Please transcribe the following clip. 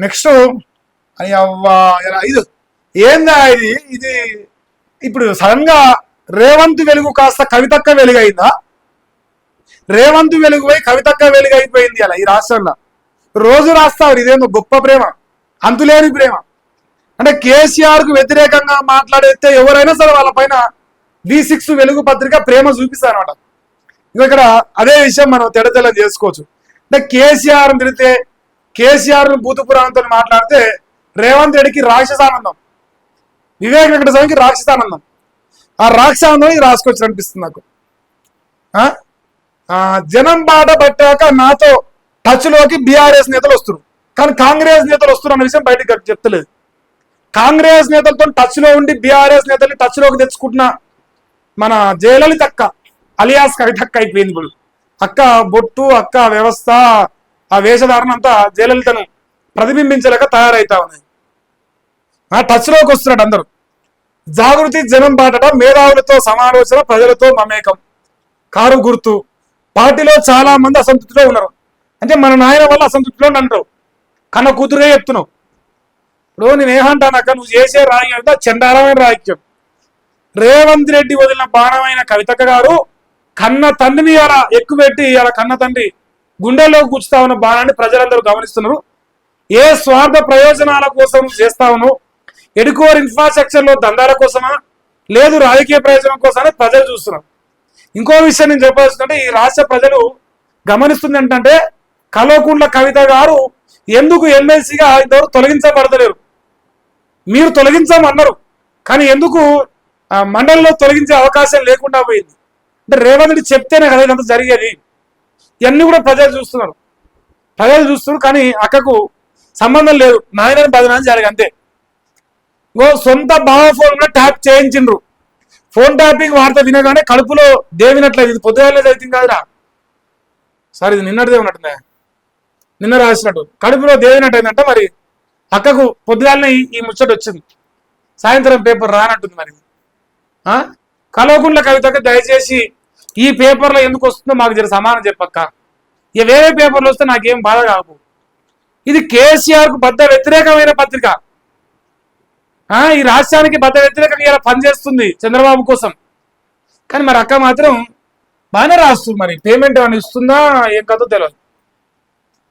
Next అవ్వా ఇది ఏందా ఇది ఇది ఇప్పుడు సడన్ గా రేవంత్ వెలుగు కాస్త కవితక్క వెలుగు అయిందా? రేవంత్ వెలుగు పోయి కవితక్క వెలుగు అయిపోయింది అలా ఈ రాష్ట్రంలో. రోజు రాస్తారు ఇదేమో గొప్ప ప్రేమ, అంతులేని ప్రేమ. అంటే కేసీఆర్ కు వ్యతిరేకంగా మాట్లాడితే ఎవరైనా సరే వాళ్ళ పైన V6 వెలుగు పత్రిక ప్రేమ చూపిస్తారన్నమాట. ఇక్కడ అదే విషయం మనం తెడతెల్లం చేసుకోవచ్చు. అంటే కేసీఆర్ తిడితే, కేసీఆర్ బూతు పురాణంతో మాట్లాడితే రేవంత్ రెడ్డికి రాక్షసానందం, వివేక్ వెంకటస్వామికి రాక్షసానందం. ఆ రాక్షసానందం ఇది రాసుకొచ్చి అనిపిస్తుంది నాకు. జనం బాట పట్టాక నాతో టచ్ లోకి బీఆర్ఎస్ నేతలు వస్తున్నారు, కానీ కాంగ్రెస్ నేతలు వస్తున్నారు అన్న విషయం బయటకు చెప్తలేదు. కాంగ్రెస్ నేతలతో టచ్ లో ఉండి బీఆర్ఎస్ నేతల్ని టచ్ లోకి తెచ్చుకుంటున్న మన జయలలిత అక్క అలియాస్ కవితక్క అయిపోయింది. ఇప్పుడు అక్క బొట్టు, అక్క వ్యవస్థ, ఆ వేషధారణ అంతా జయలలితను ప్రతిబింబించలేక తయారైతా ఉన్నాయి. టచ్ లోకి వస్తున్నాడు అందరూ. జాగృతి జనం బాటట, మేధావులతో సమాలోచన, ప్రజలతో మమేకం, కారు గుర్తు. పార్టీలో చాలా మంది అసంతృప్తిలో ఉన్నారు. అంటే మన నాయన వల్ల అసంతృప్తిలో అంటారు, కన్న కూతురుగా చెప్తున్నావు. ఇప్పుడు నేనేమంటానక్క, నువ్వు చేసే రాయి అంటే చండాలమైన రాయిత్యం. రేవంత్ రెడ్డి వదిలిన బాణమైన కవితక్క గారు కన్న తండ్రిని అలా ఎక్కుపెట్టి అలా కన్న తండ్రి గుండెల్లో కూర్చుతా ఉన్న బాణాన్ని ప్రజలందరూ గమనిస్తున్నారు. ఏ స్వార్థ ప్రయోజనాల కోసం చేస్తావును, ఎడుకోర్ ఇన్ఫ్రాస్ట్రక్చర్ లో దందాల కోసమా, లేదు రాజకీయ ప్రయోజనం కోసమని ప్రజలు చూస్తున్నారు. ఇంకో విషయం నేను చెప్పాల్సిందంటే, ఈ రాష్ట్ర ప్రజలు గమనిస్తుంది ఏంటంటే, కల్వకుంట్ల కవిత గారు ఎందుకు ఎమ్మెల్సీగా ఇంతవరకు తొలగించబడతలేరు. మీరు తొలగించమన్నారు, కానీ ఎందుకు మండలిలో తొలగించే అవకాశం లేకుండా పోయింది. అంటే రేవంత్ రెడ్డి చెప్తేనే కదా ఇదంతా జరిగేది. ఇవన్నీ కూడా ప్రజలు చూస్తున్నారు, కానీ అక్కకు సంబంధం లేదు. నాయనని బదనాన్ని జరిగి అంతే. సొంత బావ ఫోన్ కూడా ట్యాప్ చేయించిండ్రు. ఫోన్ ట్యాపింగ్ వార్త వినగానే కడుపులో దేవినట్లేదు. ఇది పొద్దుగాలే చదివింది కాదురా, సార్ ఇది నిన్నటిదే ఉన్నట్టుందే, నిన్న రాసినట్టు కడుపులో దేవినట్టయిందంట. మరి అక్కకు పొద్దుగాలనే ఈ ముచ్చట వచ్చింది, సాయంత్రం పేపర్ రానట్టుంది. మరి కల్వకుంట్ల కవితకు దయచేసి ఈ పేపర్లో ఎందుకు వస్తుందో మాకు జర సమానం చెప్పక్క. ఇక వేరే పేపర్లు వస్తే నాకేం బాధ కాకు. ఇది కేసీఆర్ కు బద్ద వ్యతిరేకమైన పత్రిక. ఈ రాష్ట్రానికి బద్ద వ్యతిరేకంగా ఇలా పనిచేస్తుంది చంద్రబాబు కోసం. కానీ మరి అక్క మాత్రం బాగానే రాస్తుంది. మరి పేమెంట్ ఏమైనా ఇస్తుందా ఏం కదో తెలియదు.